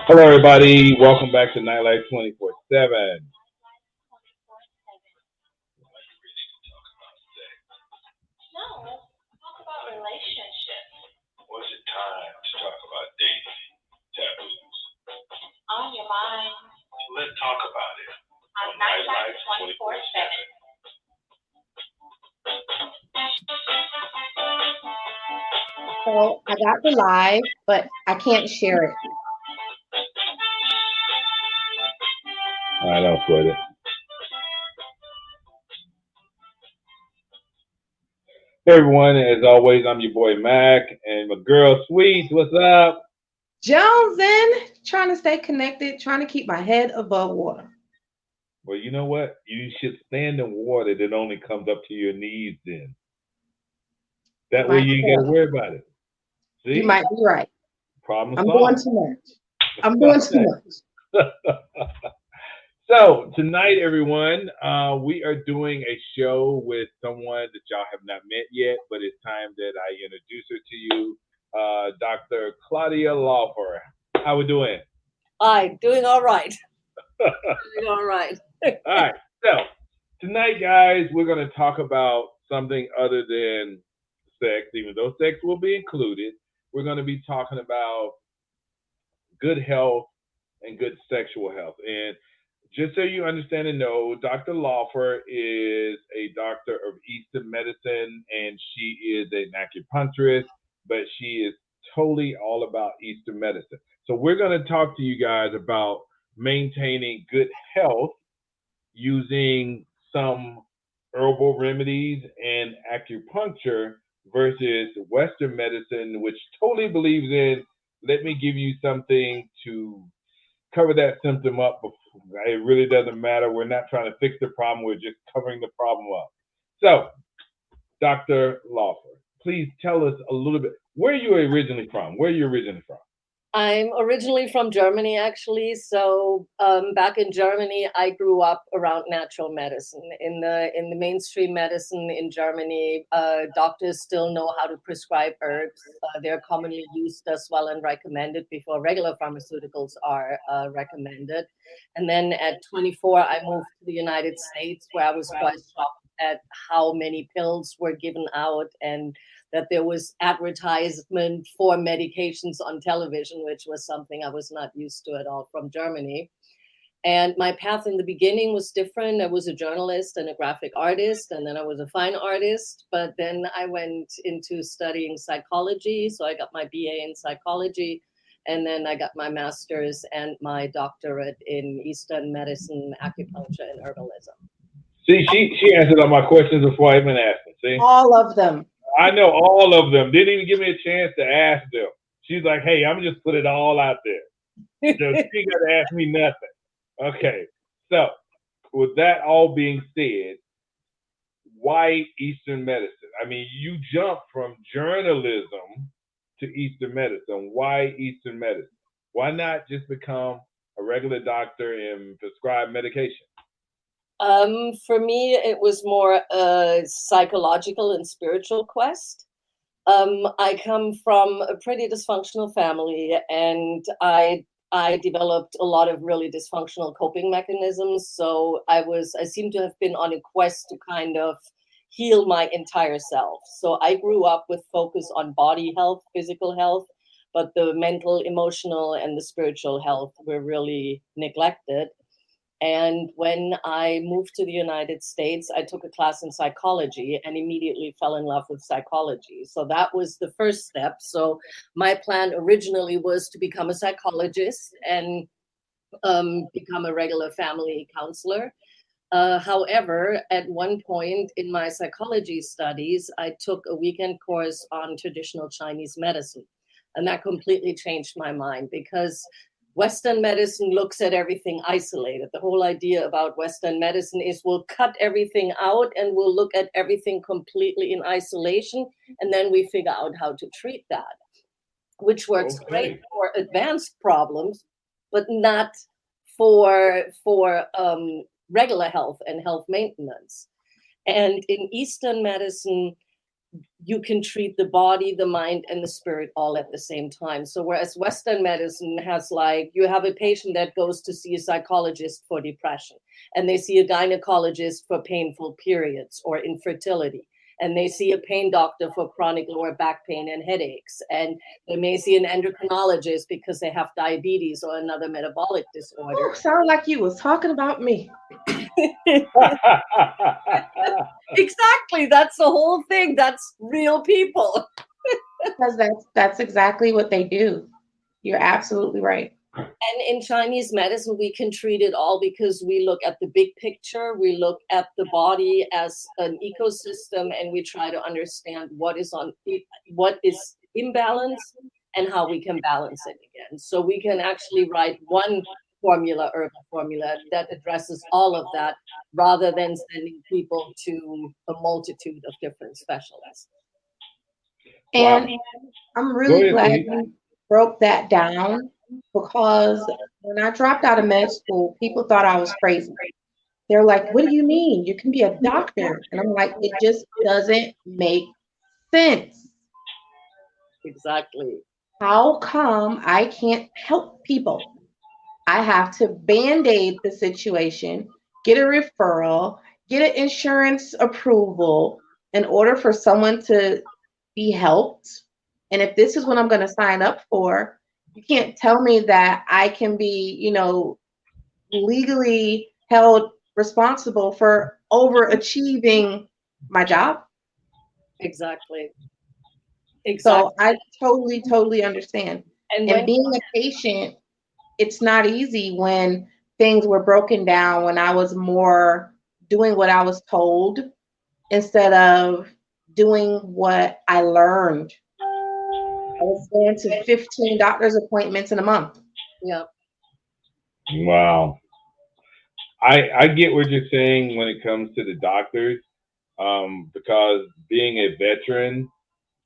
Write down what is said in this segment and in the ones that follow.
Hello, everybody. Welcome back to Nightlife 24/7. So I got the live, but I can't share it. I don't sweat it. Hey, everyone. As always, I'm your boy Mac and my girl Sweets. What's up? Jonesing, trying to stay connected, trying to keep my head above water. Well, you know what? You should stand in water that only comes up to your knees then. That way you ain't got to worry about it. See? You might be right. Problem I'm doing solved. too much. I'm doing too much. So tonight, everyone, we are doing a show with someone that y'all have not met yet, but it's time that I introduce her to you, Dr. Claudia Lawfer. How we doing? Hi, doing all right. Doing all right. All right. So tonight, guys, we're going to talk about something other than sex, even though sex will be included. We're going to be talking about good health and good sexual health. And just so you understand and know, Dr. Lawfer is a doctor of Eastern medicine and she is an acupuncturist, but she is totally all about Eastern medicine. So we're going to talk to you guys about maintaining good health using some herbal remedies and acupuncture versus Western medicine, which totally believes in let me give you something to cover that symptom up. It really doesn't matter. We're not trying to fix the problem. We're just covering the problem up. So, Dr. Lawfer, please tell us a little bit. Where are you originally from? I'm originally from Germany, actually. So back in Germany, I grew up around natural medicine. In the mainstream medicine in Germany, doctors still know how to prescribe herbs. They're commonly used as well and recommended before regular pharmaceuticals are recommended. And then at 24, I moved to the United States, where I was quite shocked at how many pills were given out and that there was advertisement for medications on television, which was something I was not used to at all from Germany. And my path in the beginning was different. I was a journalist and a graphic artist, and then I was a fine artist. But then I went into studying psychology. So I got my BA in psychology, and then I got my master's and my doctorate in Eastern medicine, acupuncture, and herbalism. See, she answered all my questions before I even asked them. See? All of them. I know all of them. Didn't even give me a chance to ask them. She's like, hey, I'm just put it all out there. So she got to ask me nothing. Okay. So with that all being said, why Eastern medicine? I mean, you jump from journalism to Eastern medicine. Why Eastern medicine? Why not just become a regular doctor and prescribe medication? For me, it was more a psychological and spiritual quest. I come from a pretty dysfunctional family, and I developed a lot of really dysfunctional coping mechanisms. So I seem to have been on a quest to kind of heal my entire self. So I grew up with focus on body health, physical health, but the mental, emotional, and the spiritual health were really neglected. And when I moved to the United States, I took a class in psychology and immediately fell in love with psychology. So that was the first step. So my plan originally was to become a psychologist and become a regular family counselor. However, at one point in my psychology studies, I took a weekend course on traditional Chinese medicine. And that completely changed my mind because Western medicine looks at everything isolated. The whole idea about Western medicine is we'll cut everything out and we'll look at everything completely in isolation, and then we figure out how to treat that, which works great for advanced problems, but not for regular health and health maintenance. And in Eastern medicine, you can treat the body, the mind, and the spirit all at the same time. So whereas Western medicine has, like, you have a patient that goes to see a psychologist for depression, and they see a gynecologist for painful periods or infertility, and they see a pain doctor for chronic lower back pain and headaches, and they may see an endocrinologist because they have diabetes or another metabolic disorder. Oh, sound like you was talking about me. Exactly, that's the whole thing. That's real people. Because that's exactly what they do. You're absolutely right. And in Chinese medicine, we can treat it all because we look at the big picture. We look at the body as an ecosystem, and we try to understand what is imbalance and how we can balance it again. So we can actually write one herbal formula that addresses all of that, rather than sending people to a multitude of different specialists. And Wow. I'm Go really ahead, glad Steve. you broke that down, because when I dropped out of med school, people thought I was crazy. They're like, what do you mean? You can be a doctor. And I'm like, it just doesn't make sense. Exactly. How come I can't help people? I have to band-aid the situation, get a referral, get an insurance approval in order for someone to be helped. And if this is what I'm going to sign up for, you can't tell me that I can be, legally held responsible for overachieving my job. Exactly. So I totally, totally understand. And And being a patient, it's not easy when things were broken down, when I was more doing what I was told instead of doing what I learned. I was going to 15 doctor's appointments in a month. yeah, Wow. I get what you're saying when it comes to the doctors, because being a veteran,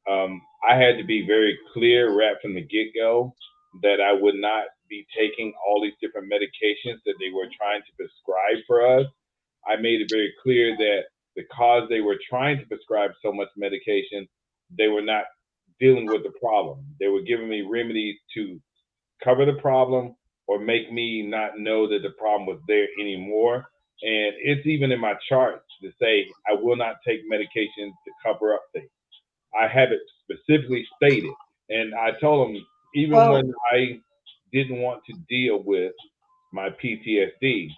I had to be very clear right from the get-go that I would not be taking all these different medications that they were trying to prescribe for us. I made it very clear that because they were trying to prescribe so much medication, they were not dealing with the problem. They were giving me remedies to cover the problem or make me not know that the problem was there anymore. And it's even in my charts to say I will not take medication to cover up things. I have it specifically stated. And I told them, even Well, when I didn't want to deal with my PTSD,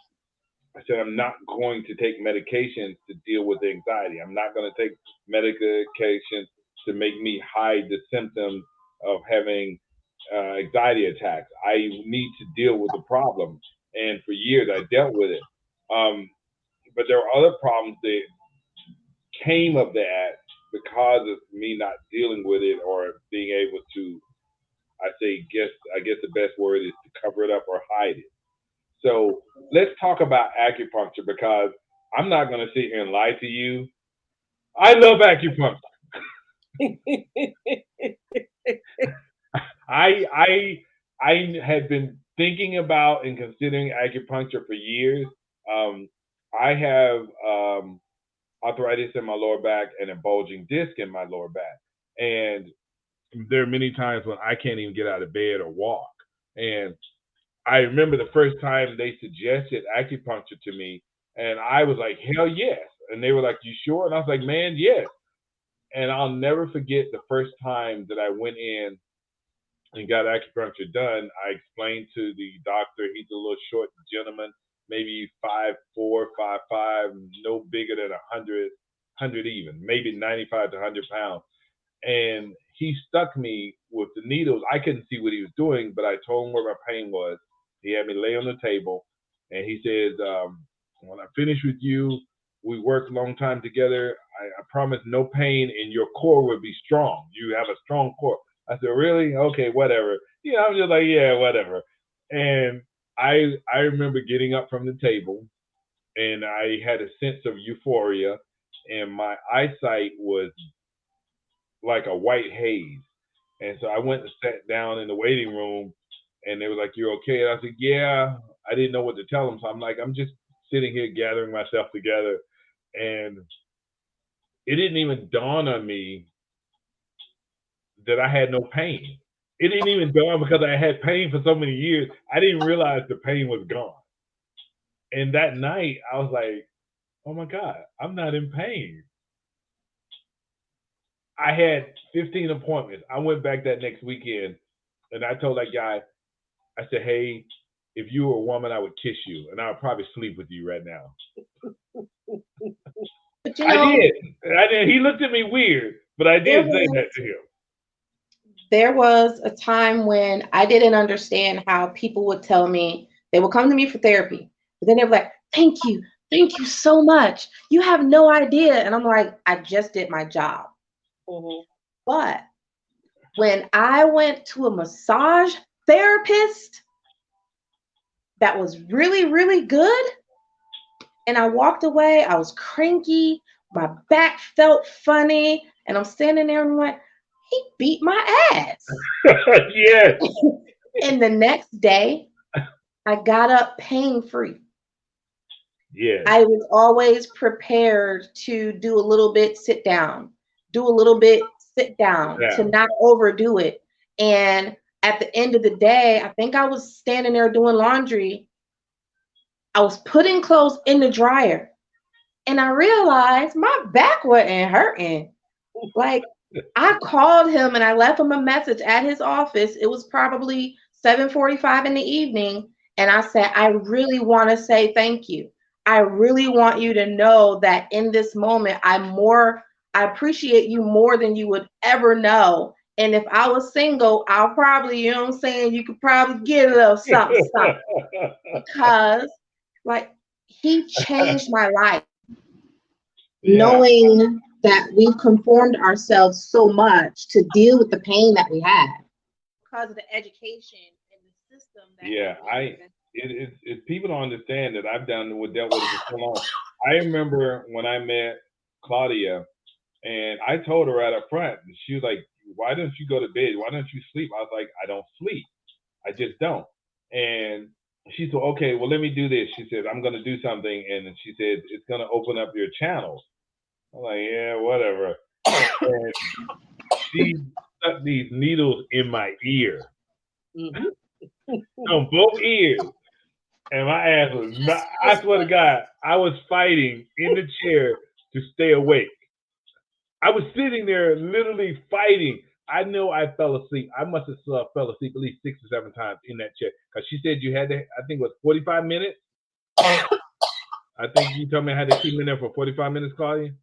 I said, I'm not going to take medications to deal with anxiety. I'm not going to take medications to make me hide the symptoms of having anxiety attacks. I need to deal with the problem. And for years, I dealt with it. Um, but there are other problems that came of that because of me not dealing with it or being able to, I guess the best word is to cover it up or hide it. So let's talk about acupuncture, because I'm not going to sit here and lie to you. I love acupuncture. I had been thinking about and considering acupuncture for years. Um, I have arthritis in my lower back and a bulging disc in my lower back, and there are many times when I can't even get out of bed or walk. And I remember the first time they suggested acupuncture to me, and I was like, hell yes. And they were like, you sure? And I was like, man, yes. And I'll never forget the first time that I went in and got acupuncture done. I explained to the doctor, he's a little short gentleman, maybe 5'4", 5'5", no bigger than 100 even, maybe 95 to 100 pounds. And he stuck me with the needles. I couldn't see what he was doing, but I told him where my pain was. He had me lay on the table, and he says, when I finish with you, we worked a long time together. I promise no pain, and your core will be strong. You have a strong core. I said, really? Okay, whatever. I'm just like, yeah, whatever. And I remember getting up from the table, and I had a sense of euphoria, and my eyesight was like a white haze. And so I went and sat down in the waiting room, and they were like, you're okay? And I said, yeah. I didn't know what to tell them. So I'm like, I'm just sitting here gathering myself together. And it didn't even dawn on me that I had no pain. It didn't even dawn because I had pain for so many years. I didn't realize the pain was gone. And that night, I was like, oh my God, I'm not in pain. I had 15 appointments. I went back that next weekend and I told that guy, I said, hey, if you were a woman, I would kiss you and I would probably sleep with you right now. But you I know, did. He looked at me weird, but I did say that to him. there was a time when I didn't understand how people would tell me, they would come to me for therapy, but then they were like, thank you so much. You have no idea. And I'm like, I just did my job. Mm-hmm. But when I went to a massage therapist that was really, really good, and I walked away, I was cranky, my back felt funny, and I'm standing there and I'm like, he beat my ass. Yes. And the next day, I got up pain-free. Yes. I was always prepared to do a little bit sit down, do a little bit sit down, Yeah. to not overdo it. And at the end of the day, I think I was standing there doing laundry. I was putting clothes in the dryer, and I realized my back wasn't hurting. Like, I called him and I left him a message at his office. It was probably 7:45 in the evening. And I said, I really want to say thank you. I really want you to know that in this moment, I appreciate you more than you would ever know. And if I was single, I'll probably, you know what I'm saying, you could probably get a little something. Because, like, he changed my life. Yeah. Knowing that we've conformed ourselves so much to deal with the pain that we have because of the education and the system. If people don't understand that I've dealt with it for so long. I remember when I met Claudia, and I told her right up front, and she was like, "Why don't you go to bed? Why don't you sleep?" I was like, "I don't sleep. I just don't." And she said, "Okay, well, let me do this." She said, "I'm going to do something," and she said, "It's going to open up your channels." I'm like, yeah, whatever. And she stuck these needles in my ear, on both ears, and my ass was not. I swear to God, I was fighting in the chair to stay awake. I was sitting there, literally fighting. I know I fell asleep. I must have fell asleep at least 6 or 7 times in that chair because she said you had to. I think it was 45 minutes. I think you told me I had to keep in there for 45 minutes, Claudia,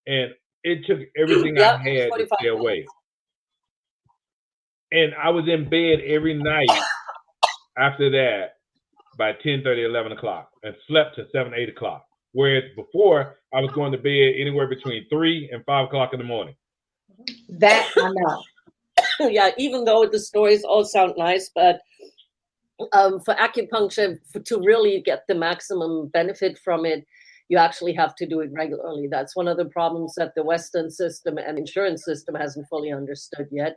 and it took everything I had to stay awake. And I was in bed every night after that by 10:30, 11 o'clock, and slept to 7, 8 o'clock. Whereas before, I was going to bed anywhere between 3 and 5 o'clock in the morning. That I know. Yeah, even though the stories all sound nice, but for acupuncture, to really get the maximum benefit from it, you actually have to do it regularly. That's one of the problems that the Western system and insurance system hasn't fully understood yet.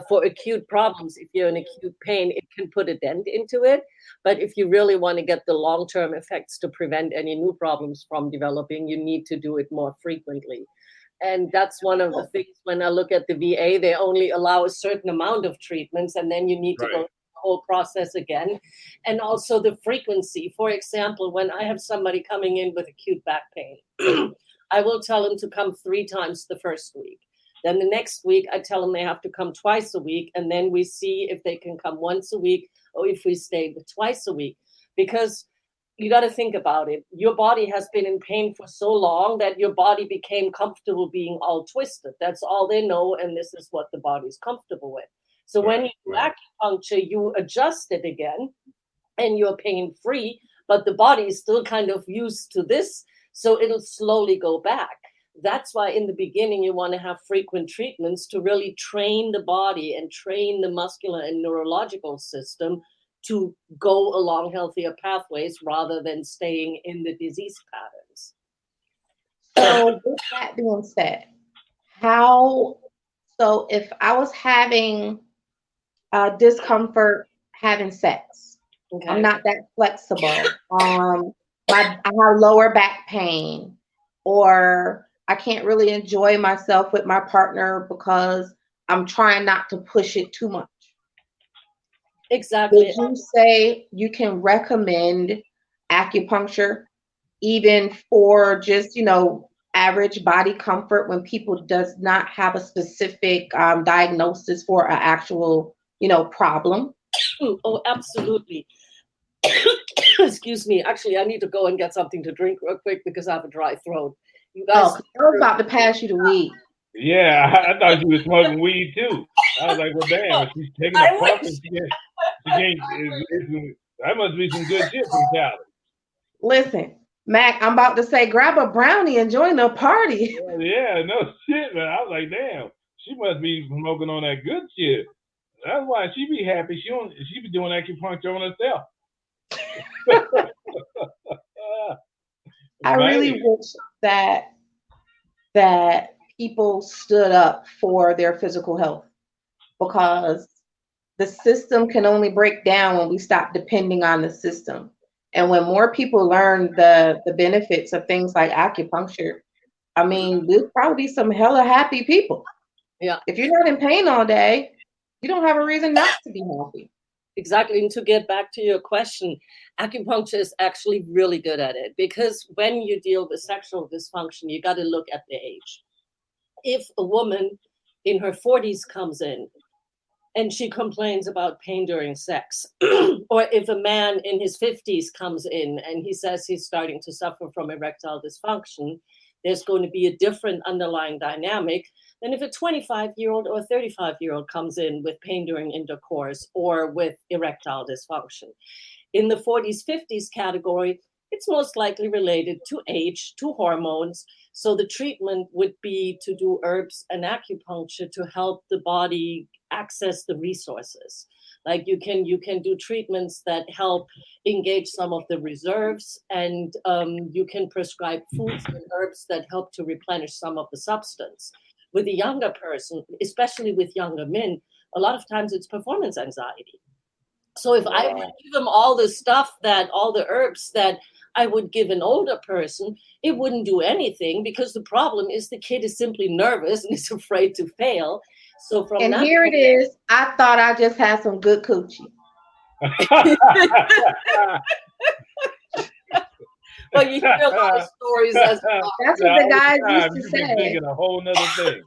For acute problems, if you're in acute pain, it can put a dent into it. But if you really want to get the long-term effects to prevent any new problems from developing, you need to do it more frequently. And that's one of the things when I look at the VA, they only allow a certain amount of treatments, and then you need to go through the whole process again. And also the frequency. For example, when I have somebody coming in with acute back pain, I will tell them to come 3 times the first week. Then the next week, I tell them they have to come twice a week, and then we see if they can come once a week or if we stay with twice a week. Because you got to think about it. Your body has been in pain for so long that your body became comfortable being all twisted. That's all they know, and this is what the body's comfortable with. So when you do acupuncture, you adjust it again, and you're pain-free, but the body is still kind of used to this, so it'll slowly go back. That's why in the beginning you want to have frequent treatments to really train the body and train the muscular and neurological system to go along healthier pathways rather than staying in the disease patterns. So with that being said, so if I was having discomfort having sex, I'm not that flexible. I have lower back pain, or I can't really enjoy myself with my partner because I'm trying not to push it too much. Exactly. Would you say you can recommend acupuncture even for just, average body comfort when people does not have a specific diagnosis for an actual, problem? Oh, absolutely. Excuse me. Actually, I need to go and get something to drink real quick because I have a dry throat. You Oh, guys, 'cause I was about to pass you the weed. Yeah, I thought she was smoking weed too. I was like, well, damn, if she's taking a I puff wish. and she can't, that must be some good shit from Cali. Listen, Mac, I'm about to say grab a brownie and join the party. Yeah, no shit, man. I was like, damn, she must be smoking on that good shit. That's why she be happy. She be doing acupuncture on herself. I really wish that people stood up for their physical health because the system can only break down when we stop depending on the system. And when more people learn the benefits of things like acupuncture, I mean, we'll probably be some hella happy people. Yeah. If you're not in pain all day, you don't have a reason not to be happy. Exactly. And to get back to your question, acupuncture is actually really good at it because when you deal with sexual dysfunction, you got to look at the age. If a woman in her 40s comes in and she complains about pain during sex, or if a man in his 50s comes in and he says he's starting to suffer from erectile dysfunction, there's going to be a different underlying dynamic than if a 25-year-old or a 35-year-old comes in with pain during intercourse or with erectile dysfunction. In the 40s, 50s category, it's most likely related to age, to hormones. So the treatment would be to do herbs and acupuncture to help the body access the resources. Like you can do treatments that help engage some of the reserves, and you can prescribe foods and herbs that help to replenish some of the substance. With a younger person, especially with younger men, a lot of times it's performance anxiety. So if I would give them all the herbs that I would give an older person, it wouldn't do anything because the problem is the kid is simply nervous and is afraid to fail. So from And that here it is. I thought I just had some good coochie. Well, you hear a lot of stories as well. That's what the guys used to You've say. been thinking a whole nother thing.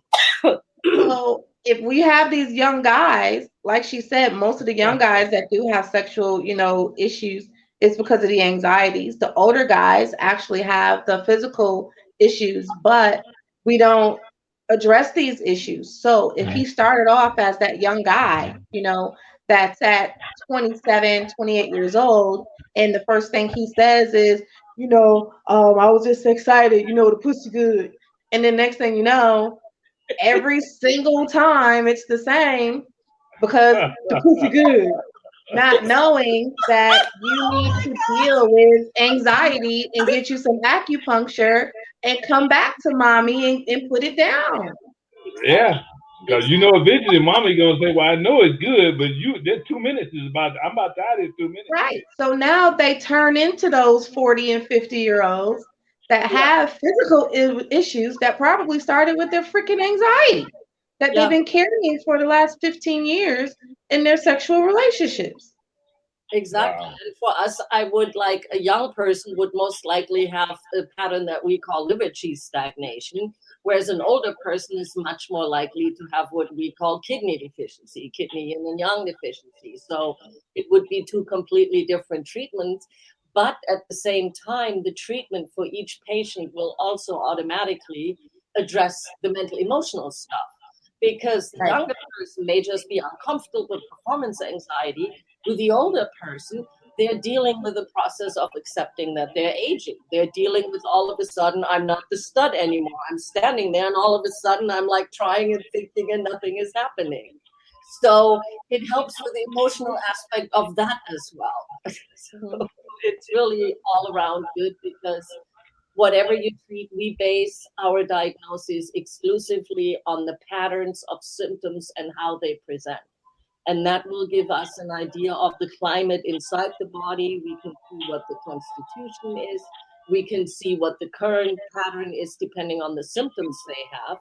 So if we have these young guys, like she said, most of the young guys that do have sexual, issues, it's because of the anxieties. The older guys actually have the physical issues, but we don't address these issues. So if he started off as that young guy, that's at 27, 28 years old, and the first thing he says is, I was just excited, the pussy good. And then next thing you know, every single time it's the same because the pussy good. Not knowing that you need to deal with anxiety and get you some acupuncture and come back to mommy and put it down. Yeah. Because eventually mommy gonna say, well, I know it's good, but that 2 minutes I'm about to die in 2 minutes. Right. So now they turn into those 40 and 50-year-olds that have physical issues that probably started with their freaking anxiety that they've been carrying for the last 15 years in their sexual relationships. Exactly. Wow. And for us, I would like a young person would most likely have a pattern that we call liver cheese stagnation, whereas an older person is much more likely to have what we call kidney deficiency, kidney yin and yang deficiency. So it would be two completely different treatments. But at the same time, the treatment for each patient will also automatically address the mental emotional stuff. Because the younger person may just be uncomfortable with performance anxiety. With the older person, they're dealing with the process of accepting that they're aging. They're dealing with all of a sudden, I'm not the stud anymore. I'm standing there and all of a sudden I'm like trying and thinking and nothing is happening. So it helps with the emotional aspect of that as well. So it's really all around good because whatever you treat, we base our diagnosis exclusively on the patterns of symptoms and how they present. And that will give us an idea of the climate inside the body. We can see what the constitution is. We can see what the current pattern is depending on the symptoms they have.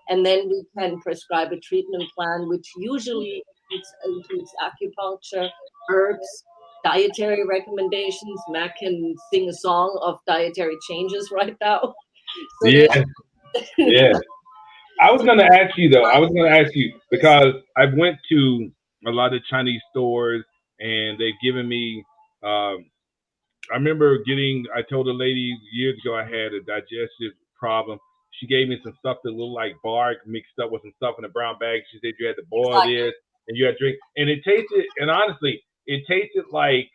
And then we can prescribe a treatment plan, which usually includes acupuncture, herbs, dietary recommendations. Matt can sing a song of dietary changes right now. So Yeah, yeah. I was going to ask you though. I was going to ask you because I went to a lot of Chinese stores and they've given me. I remember I told a lady years ago I had a digestive problem. She gave me some stuff that looked like bark mixed up with some stuff in a brown bag. She said you had to boil this and you had to drink. And it tasted, and honestly, it tasted like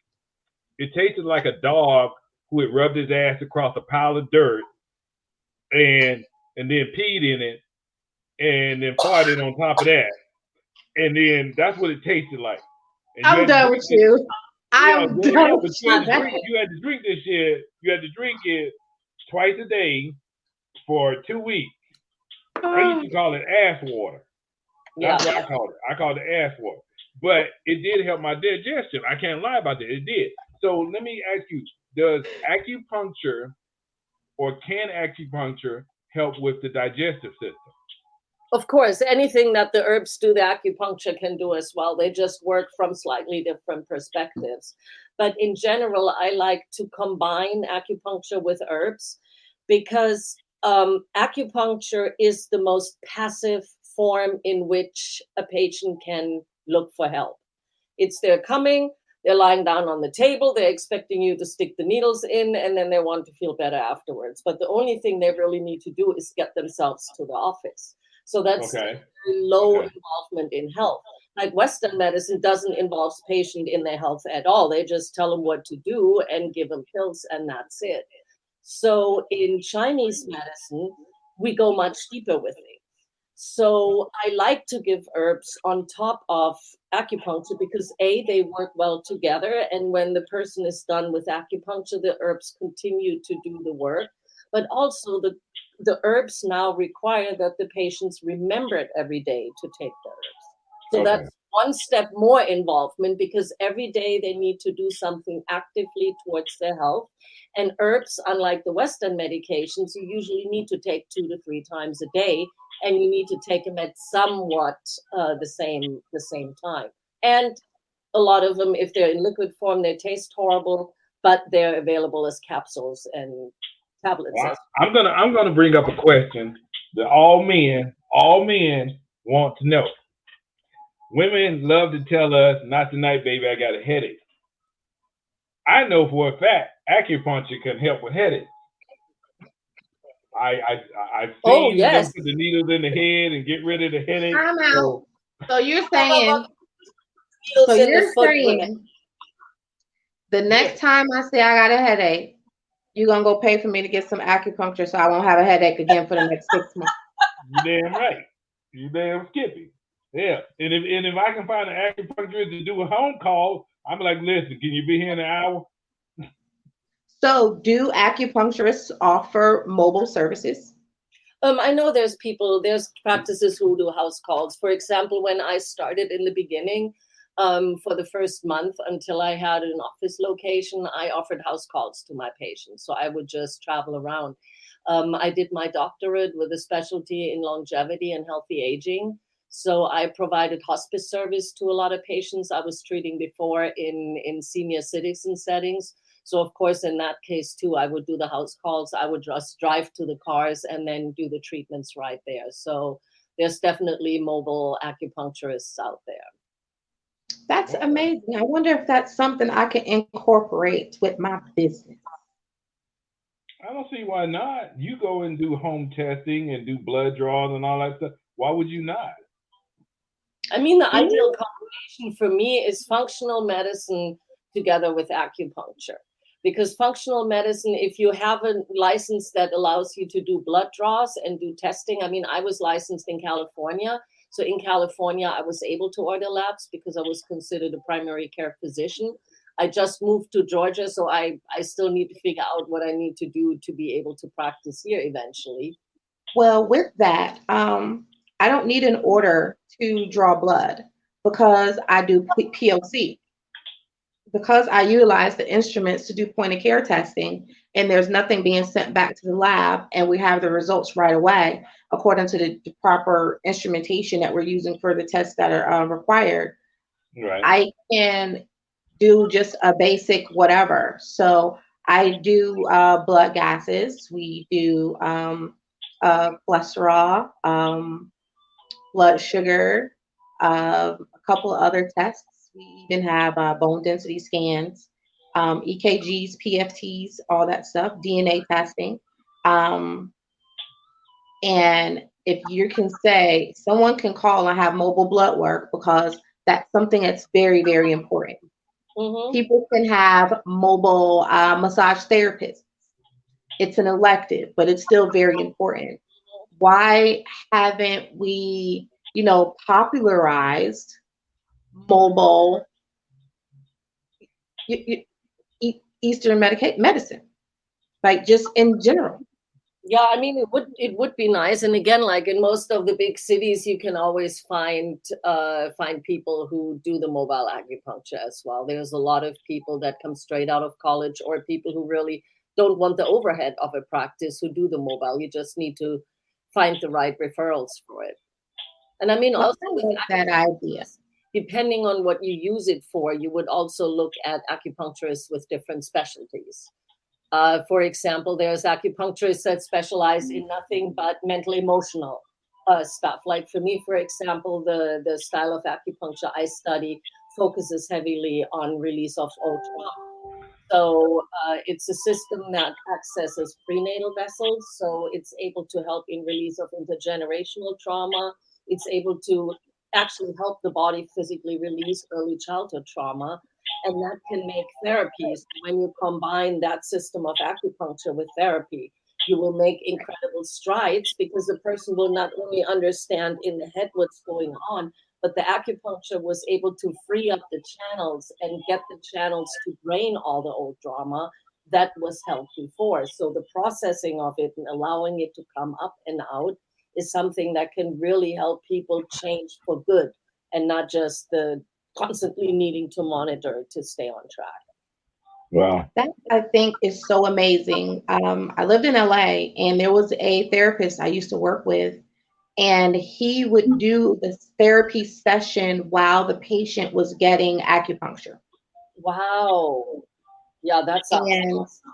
a dog who had rubbed his ass across a pile of dirt and then peed in it and then farted on top of that. And then that's what it tasted like. And I'm done with you. I'm done with you. You had to drink this shit. You had to drink it twice a day for 2 weeks. I used to call it ass water. That's what I called it. I called it ass water. But it did help my digestion. I can't lie about that. It did. So let me ask you, does acupuncture or can acupuncture help with the digestive system? Of course, anything that the herbs do, the acupuncture can do as well. They just work from slightly different perspectives. But in general, I like to combine acupuncture with herbs because acupuncture is the most passive form in which a patient can look for help. They're coming, they're lying down on the table, they're expecting you to stick the needles in, and then they want to feel better afterwards. But the only thing they really need to do is get themselves to the office. So that's very low involvement in health. Like Western medicine doesn't involve the patient in their health at all. They just tell them what to do and give them pills, and that's it. So in Chinese medicine, we go much deeper with it. So I like to give herbs on top of acupuncture because they work well together. And when the person is done with acupuncture, the herbs continue to do the work. But also the herbs now require that the patients remember it every day to take the herbs. So that's one step more involvement because every day they need to do something actively towards their health. And herbs, unlike the Western medications, you usually need to take 2 to 3 times a day, and you need to take them at somewhat the same time. And a lot of them, if they're in liquid form, they taste horrible, but they're available as capsules and tablets. Well, I'm gonna bring up a question that all men want to know. Women love to tell us, "Not tonight, baby, I got a headache." I know for a fact acupuncture can help with headaches. I've seen them put the needles in the head and get rid of the headache. I'm out. So you're saying the next time I say I got a headache, you're gonna go pay for me to get some acupuncture so I won't have a headache again for the next 6 months. You damn right. You damn skippy. Yeah. And if I can find an acupuncturist to do a home call, I'm like, listen, can you be here in an hour? So do acupuncturists offer mobile services? I know there's practices who do house calls. For example, when I started in the beginning, for the first month until I had an office location, I offered house calls to my patients. So I would just travel around. I did my doctorate with a specialty in longevity and healthy aging. So I provided hospice service to a lot of patients I was treating before in senior citizen settings. So of course, in that case too, I would do the house calls. I would just drive to the cars and then do the treatments right there. So there's definitely mobile acupuncturists out there. That's amazing. I wonder if that's something I can incorporate with my business. I don't see why not. You go and do home testing and do blood draws and all that stuff. Why would you not? I mean, the ideal combination for me is functional medicine together with acupuncture. Because functional medicine, if you have a license that allows you to do blood draws and do testing, I mean, I was licensed in California. So in California, I was able to order labs because I was considered a primary care physician. I just moved to Georgia, so I still need to figure out what I need to do to be able to practice here eventually. Well, with that, I don't need an order to draw blood because I do POC. because I utilize the instruments to do point of care testing, and there's nothing being sent back to the lab, and we have the results right away according to the proper instrumentation that we're using for the tests that are required. Right. I can do just a basic whatever. So I do blood gases. We do cholesterol, blood sugar, a couple of other tests. We even have bone density scans, EKGs, PFTs, all that stuff, DNA testing. Um, and if you can say someone can call and have mobile blood work because that's something that's very, very important. Mm-hmm. People can have mobile massage therapists. It's an elective, but it's still very important. Why haven't we, popularized mobile Eastern medicine, like just in general? Yeah, I mean, it would be nice. And again, like in most of the big cities, you can always find people who do the mobile acupuncture as well. There's a lot of people that come straight out of college, or people who really don't want the overhead of a practice, who do the mobile. You just need to find the right referrals for it. And I mean, Well, also I with like that idea. depending on what you use it for, you would also look at acupuncturists with different specialties. For example, there's acupuncturists that specialize in nothing but mental emotional stuff. Like for me, for example, the style of acupuncture I study focuses heavily on release of old trauma. So it's a system that accesses prenatal vessels. So it's able to help in release of intergenerational trauma. It's able to actually help the body physically release early childhood trauma. And that can make therapies. When you combine that system of acupuncture with therapy, you will make incredible strides, because the person will not only understand in the head what's going on, but the acupuncture was able to free up the channels and get the channels to drain all the old drama that was held before. So the processing of it and allowing it to come up and out is something that can really help people change for good, and not just the constantly needing to monitor to stay on track. Wow. That I think is so amazing. I lived in LA, and there was a therapist I used to work with, and he would do this therapy session while the patient was getting acupuncture. Wow. Yeah, that sounds And awesome.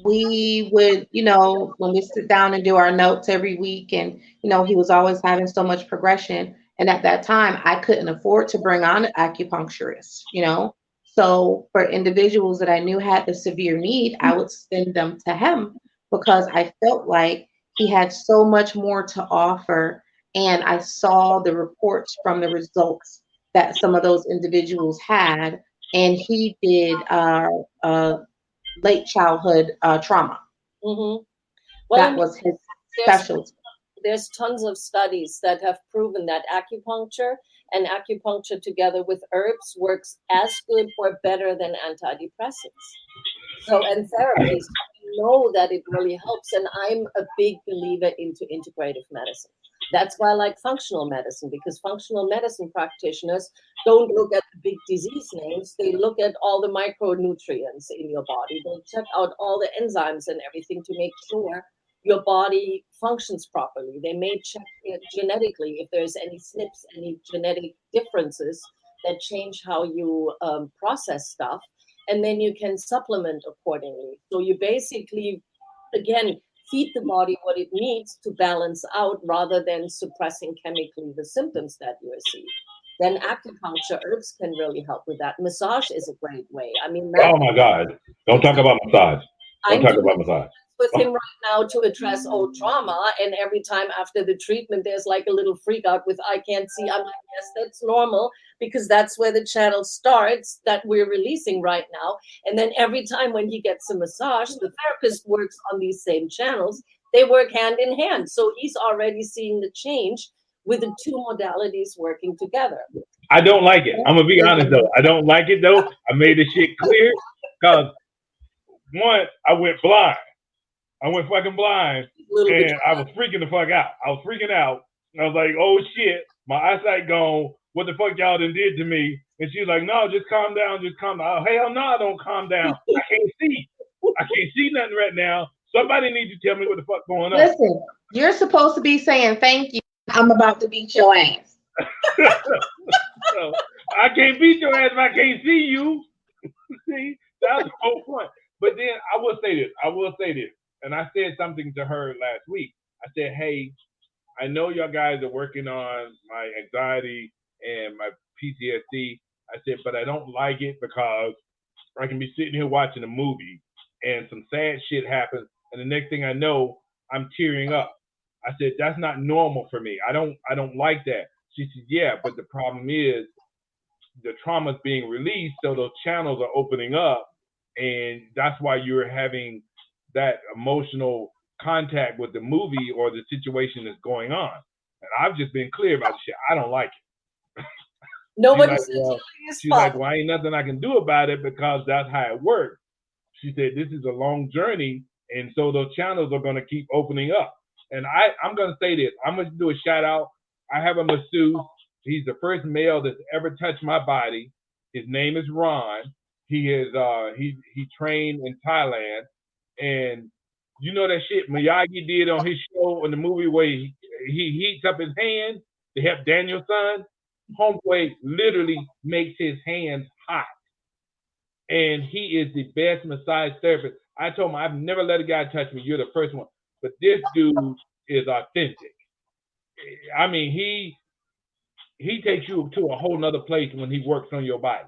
we would, when we sit down and do our notes every week, and, he was always having so much progression. And at that time, I couldn't afford to bring on an acupuncturist. So for individuals that I knew had the severe need, I would send them to him because I felt like he had so much more to offer. And I saw the reports from the results that some of those individuals had. And he did late childhood trauma. Mm-hmm. Well, That was his there's specialty. there's tons of studies that have proven that acupuncture and acupuncture together with herbs works as good or better than antidepressants. So, and therapies, we know that it really helps. And I'm a big believer into integrative medicine. That's why I like functional medicine, because functional medicine practitioners don't look at the big disease names. They look at all the micronutrients in your body. They check out all the enzymes and everything to make sure your body functions properly. They may check it genetically if there's any SNPs, any genetic differences that change how you process stuff, and then you can supplement accordingly. So you basically, again, feed the body what it needs to balance out, rather than suppressing chemically the symptoms that you see. Then acupuncture herbs can really help with that. Massage is a great way. I mean, Oh my God. Don't talk about massage. Don't I'm talk doing about massage. with him right now to address old trauma, and every time after the treatment there's like a little freak out with I can't see. I'm like, yes, that's normal, because that's where the channel starts that we're releasing right now. And then every time when he gets a massage, the therapist works on these same channels. They work hand in hand, so he's already seeing the change with the two modalities working together. I don't like it. I'm gonna be honest though. I don't like it though. I made this shit clear because one, I went blind. I went fucking blind, and I was freaking the fuck out. I was freaking out. And I was like, oh shit, my eyesight gone. what the fuck y'all done did to me. And she's like, no, just calm down, just calm down. Oh, hell no, don't calm down. I can't see. I can't see nothing right now. Somebody needs to tell me what the fuck going on. Listen, you're supposed to be saying thank you. I'm about to beat your ass. So, I can't beat your ass if I can't see you. See, that's the whole point. But then I will say this. And I said something to her last week. I said, hey, I know y'all guys are working on my anxiety and my PTSD. I said, but I don't like it because I can be sitting here watching a movie and some sad shit happens, and the next thing I know, I'm tearing up. I said, that's not normal for me. I don't like that. She said, yeah, but the problem is the trauma's being released, so those channels are opening up, and that's why you're having that emotional contact with the movie or the situation that's going on. And I've just been clear about the shit. I don't like it. Nobody She's said like, well, she's like, well, ain't nothing I can do about it because that's how it works. She said, this is a long journey, and so those channels are going to keep opening up. And I'm going to say this. I'm going to do a shout out. I have a masseuse. He's the first male that's ever touched my body. His name is Ron. He is he trained in Thailand, and you know that shit Miyagi did on his show in the movie where he heats up his hand to help Daniel's son. Homeboy literally makes his hands hot, and he is the best massage therapist. I told him I've never let a guy touch me. You're the first one, but this dude is authentic. I mean, he takes you to a whole nother place when he works on your body.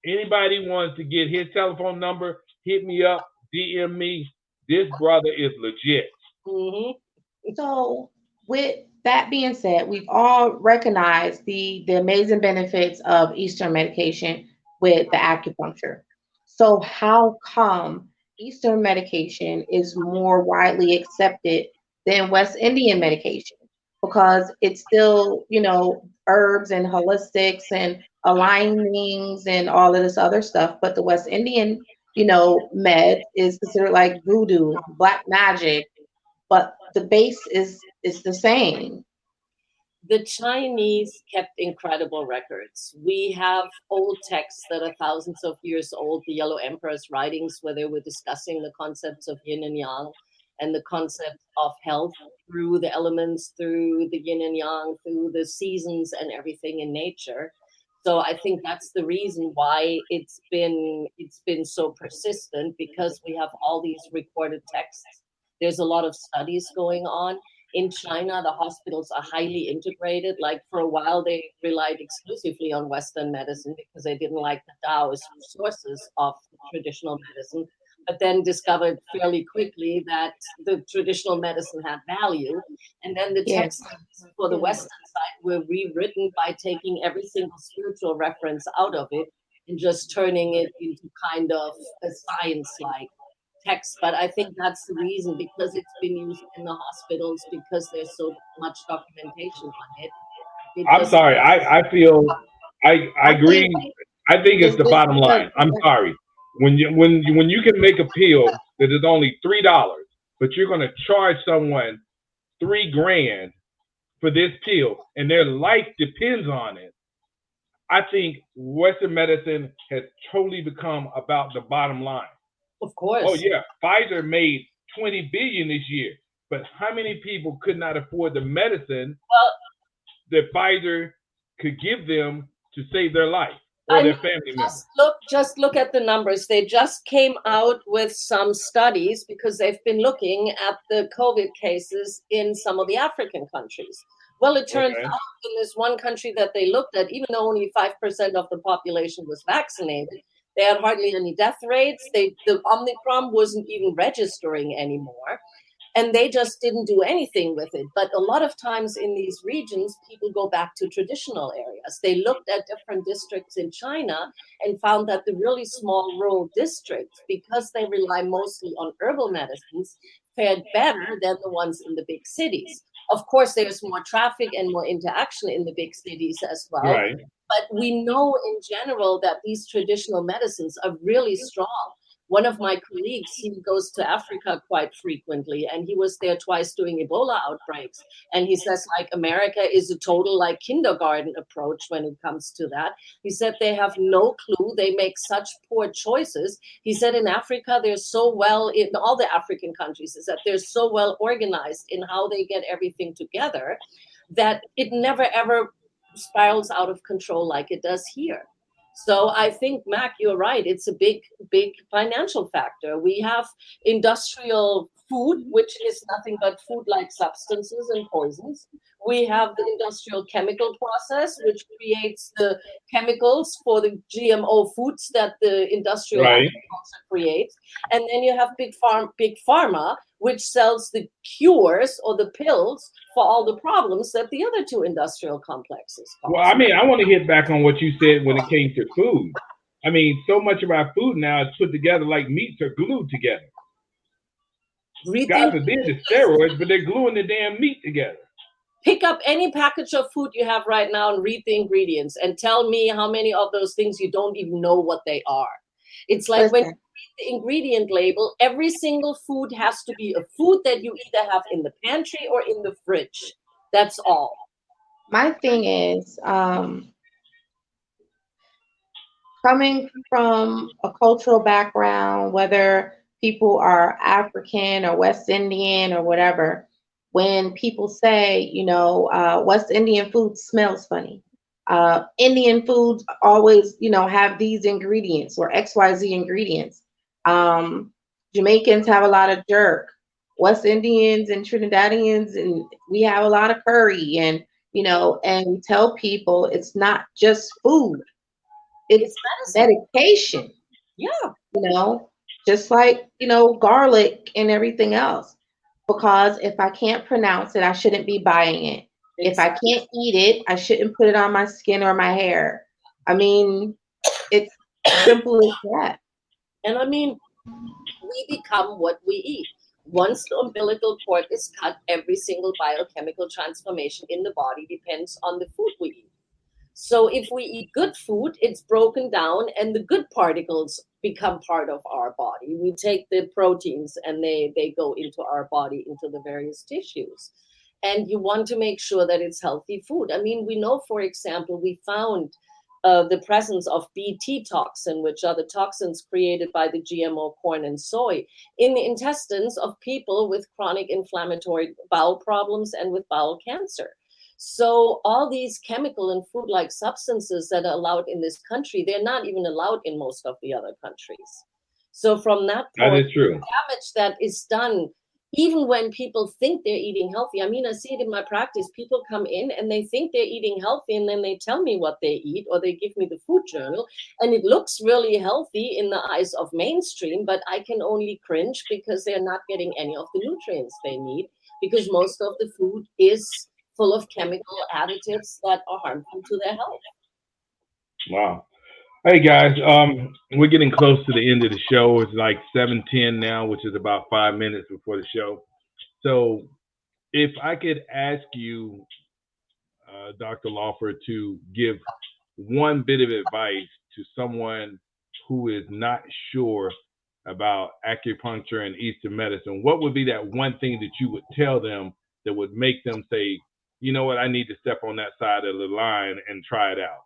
Anybody wants to get his telephone number, hit me up, DM me. This brother is legit. Mm-hmm. So with that being said, we've all recognized the amazing benefits of Eastern medication with the acupuncture. So how come Eastern medication is more widely accepted than West Indian medication? Because it's still, herbs and holistics and alignings and all of this other stuff. But the West Indian, med is considered like voodoo, black magic, but the base is the same. The Chinese kept incredible records. We have old texts that are thousands of years old, the Yellow Emperor's writings, where they were discussing the concepts of yin and yang and the concept of health through the elements, through the yin and yang, through the seasons and everything in nature. So I think that's the reason why it's been so persistent, because we have all these recorded texts. There's a lot of studies going on. In China, the hospitals are highly integrated. Like for a while, they relied exclusively on Western medicine because they didn't like the Taoist sources of traditional medicine, but then discovered fairly quickly that the traditional medicine had value. And then the texts for the Western side were rewritten by taking every single spiritual reference out of it and just turning it into kind of a science-like text. But I think that's the reason, because it's been used in the hospitals, because there's so much documentation on it. I'm sorry. I feel I agree. I think it's the bottom line. I'm sorry. When you can make a pill that is only $3, but you're going to charge someone $3,000 for this pill, and their life depends on it, I think Western medicine has totally become about the bottom line. Of course. Oh yeah, Pfizer made $20 billion this year, but how many people could not afford the medicine that Pfizer could give them to save their life or their family members? Just look at the numbers. They just came out with some studies because they've been looking at the COVID cases in some of the African countries. Well, it turns out in this one country that they looked at, even though only 5% of the population was vaccinated, they had hardly any death rates. The Omicron wasn't even registering anymore, and they just didn't do anything with it. But a lot of times in these regions, people go back to traditional areas. They looked at different districts in China and found that the really small rural districts, because they rely mostly on herbal medicines, fared better than the ones in the big cities. Of course, there's more traffic and more interaction in the big cities as well. Right. But we know in general that these traditional medicines are really strong. One of my colleagues, he goes to Africa quite frequently, and he was there twice doing Ebola outbreaks. And he says, like, America is a total like kindergarten approach when it comes to that. He said they have no clue. They make such poor choices. He said in Africa, they're so well, in all the African countries, is that they're so well organized in how they get everything together that it never ever spirals out of control like it does here. So I think, Mac, you're right. It's a big, big financial factor. We have industrial food, which is nothing but food-like substances and poisons. We have the industrial chemical process, which creates the chemicals for the GMO foods that the industrial Right. agriculture creates. And then you have big pharma, which sells the cures or the pills for all the problems that the other two industrial complexes cause. Well, I mean, I want to hit back on what you said when it came to food. I mean, so much of our food now is put together like meats are glued together. God forbid the steroids, but they're gluing the damn meat together. Pick up any package of food you have right now and read the ingredients and tell me how many of those things you don't even know what they are. It's like when you read the ingredient label, every single food has to be a food that you either have in the pantry or in the fridge. That's all. My thing is, coming from a cultural background, whether people are African or West Indian or whatever, when people say, you know, West Indian food smells funny. Indian foods always, you know, have these ingredients or XYZ ingredients. Jamaicans have a lot of jerk. West Indians and Trinidadians, and we have a lot of curry, and you know, and we tell people it's not just food, it's medication. Yeah. You know, just like, you know, garlic and everything else. Because if I can't pronounce it, I shouldn't be buying it. If I can't eat it, I shouldn't put it on my skin or my hair. I mean, it's simple as that. And I mean, we become what we eat. Once the umbilical cord is cut, every single biochemical transformation in the body depends on the food we eat. So if we eat good food, it's broken down and the good particles become part of our body. We take the proteins and they go into our body, into the various tissues. And you want to make sure that it's healthy food. I mean, we know, for example, we found the presence of Bt toxin, which are the toxins created by the GMO corn and soy, in the intestines of people with chronic inflammatory bowel problems and with bowel cancer. So all these chemical and food-like substances that are allowed in this country, they're not even allowed in most of the other countries. So from that point, that is true. The damage that is done, even when people think they're eating healthy. I mean, I see it in my practice. People come in and they think they're eating healthy, and then they tell me what they eat, or they give me the food journal, and it looks really healthy in the eyes of mainstream, but I can only cringe because they're not getting any of the nutrients they need, because most of the food is full of chemical additives that are harmful to their health. Wow. Hey guys, we're getting close to the end of the show. It's like 7:10 now, which is about 5 minutes before the show. So if I could ask you, Dr. Lawford, to give one bit of advice to someone who is not sure about acupuncture and Eastern medicine, what would be that one thing that you would tell them that would make them say, you know what, I need to step on that side of the line and try it out?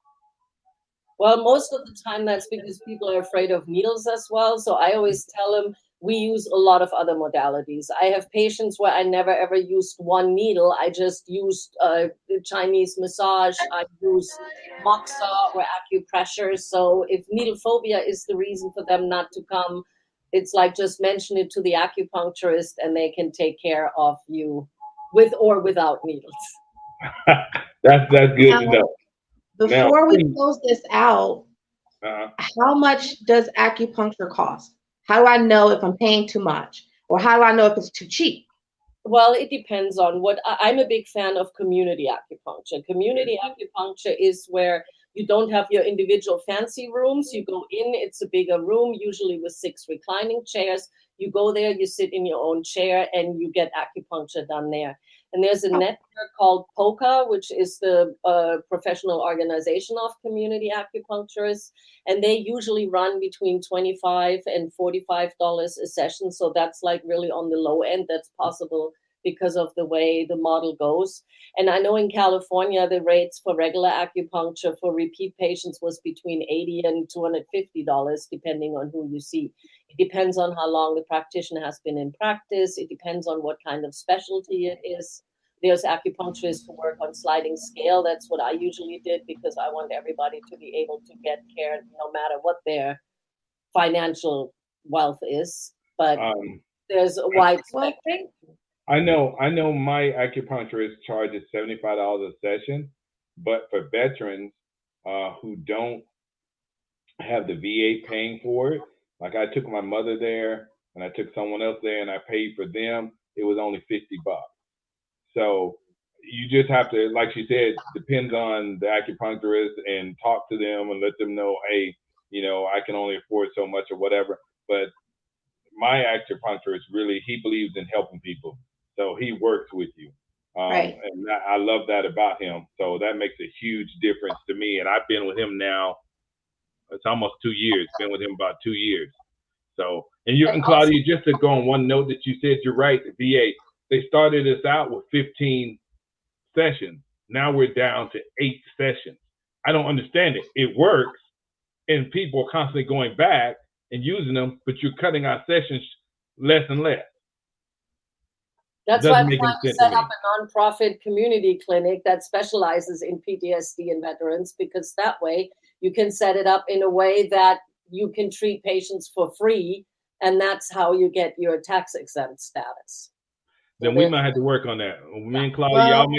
Well, most of the time that's because people are afraid of needles as well. So I always tell them we use a lot of other modalities. I have patients where I never ever used one needle. I just used Chinese massage. I use moxa or acupressure. So if needle phobia is the reason for them not to come, it's like just mention it to the acupuncturist and they can take care of you with or without needles. That's good to know. Before we close this out, how much does acupuncture cost? How do I know if I'm paying too much? Or how do I know if it's too cheap? Well, it depends on what. I'm a big fan of community acupuncture. Community acupuncture is where you don't have your individual fancy rooms. You go in, it's a bigger room, usually with 6 reclining chairs. You go there, you sit in your own chair, and you get acupuncture done there. And there's a network called POCA, which is the professional organization of community acupuncturists. And they usually run between $25 and $45 a session. So that's like really on the low end. That's possible because of the way the model goes. And I know in California, the rates for regular acupuncture for repeat patients was between $80 and $250, depending on who you see. It depends on how long the practitioner has been in practice. It depends on what kind of specialty it is. There's acupuncturists who work on sliding scale. That's what I usually did because I want everybody to be able to get care no matter what their financial wealth is. But there's a wide spectrum. I know my acupuncturist charges $75 a session, but for veterans who don't have the VA paying for it, like I took my mother there and I took someone else there and I paid for them, it was only $50. So you just have to, like she said, depends on the acupuncturist and talk to them and let them know, hey, you know, I can only afford so much or whatever. But my acupuncturist really, he believes in helping people. So he works with you. Right. And I love that about him. So that makes a huge difference to me. And I've been with him now, it's almost 2 years. Been with him about 2 years. So, and Claudia, just to go on one note that you said, you're right, the VA, they started us out with 15 sessions. Now we're down to 8 sessions. I don't understand it. It works, and people are constantly going back and using them, but you're cutting our sessions less and less. That's why I'm trying to set up a nonprofit community clinic that specializes in PTSD and veterans, because that way you can set it up in a way that you can treat patients for free, and that's how you get your tax exempt status. Then we might have to work on that. Me and Claudia, y'all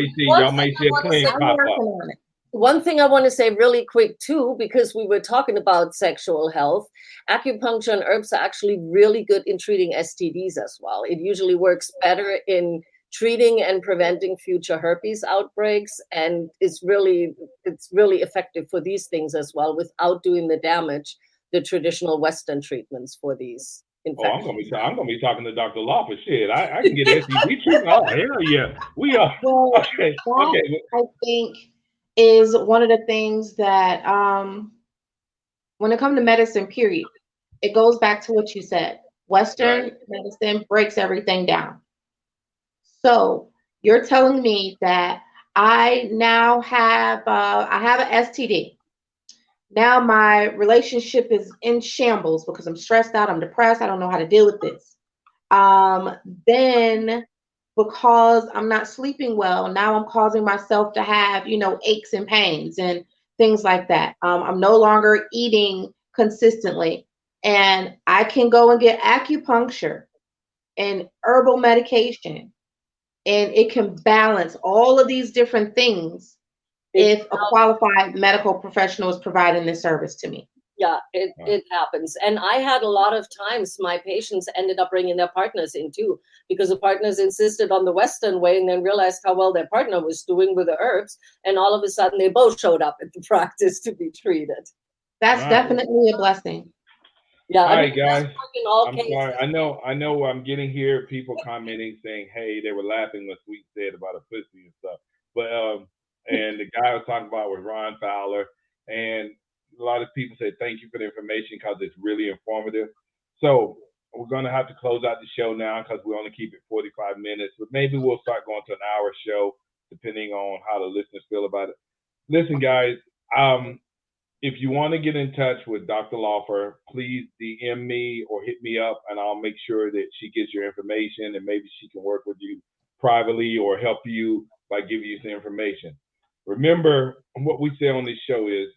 may see a clinic pop up. One thing I want to say really quick too, because we were talking about sexual health, acupuncture and herbs are actually really good in treating STDs as well. It usually works better in treating and preventing future herpes outbreaks, and it's really effective for these things as well, without doing the damage the traditional Western treatments for these infections. Oh, I'm gonna be talking to Dr. Law for shit. I can get STD treatment. Oh hell yeah, we are. Well, okay. I think is one of the things that when it comes to medicine, period, it goes back to what you said. Western medicine breaks everything down. So you're telling me that I now have I have an STD. Now my relationship is in shambles because I'm stressed out, I'm depressed, I don't know how to deal with this. Then because I'm not sleeping well, now I'm causing myself to have, aches and pains and things like that. I'm no longer eating consistently, and I can go and get acupuncture and herbal medication, and it can balance all of these different things if a qualified medical professional is providing this service to me. Yeah, it happens. And I had a lot of times my patients ended up bringing their partners in too, because the partners insisted on the Western way and then realized how well their partner was doing with the herbs. And all of a sudden they both showed up at the practice to be treated. That's definitely a blessing. Yeah. All right, guys. I'm sorry. I know I'm getting here people commenting saying, hey, they were laughing when Sweet said about a pussy and stuff. But and the guy I was talking about was Ron Fowler. And a lot of people say thank you for the information because it's really informative. So we're going to have to close out the show now because we only keep it 45 minutes. But maybe we'll start going to an hour show depending on how the listeners feel about it. Listen, guys, if you want to get in touch with Dr. Laufer, please DM me or hit me up, and I'll make sure that she gets your information, and maybe she can work with you privately or help you by giving you some information. Remember, what we say on this show is,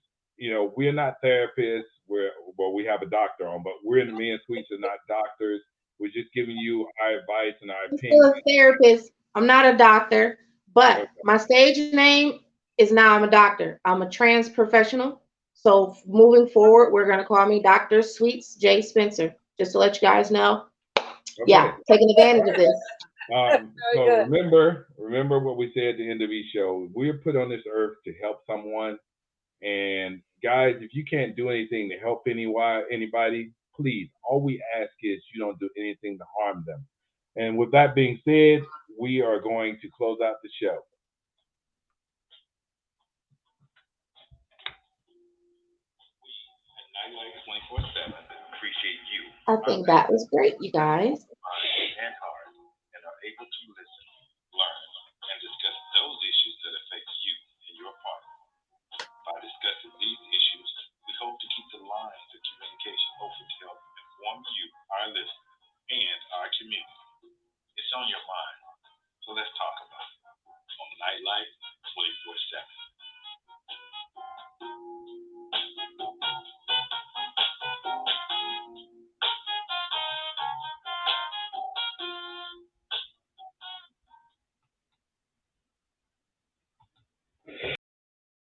we're not therapists where we have a doctor on, but we're in the Men Suites are not doctors. We're just giving you our advice and our opinion. I'm still a therapist. I'm not a doctor, but my stage name is now I'm a doctor. I'm a trans professional. So moving forward, we're going to call me Dr. Sweets J. Spencer, just to let you guys know. Okay. Yeah, taking advantage of this. So remember what we said at the end of each show. We're put on this earth to help someone. And guys, if you can't do anything to help anybody, please, all we ask is you don't do anything to harm them. And with that being said, we are going to close out the show. Nightlight 24/7 appreciate you. I think that was great, you guys. And hard, and are able to listen, learn, and discuss those issues that affect you and your partner. By discussing these issues, we hope to keep the lines of communication open to help inform you, our listeners, and our community. It's on your mind, so let's talk about it on Nightlight 24/7.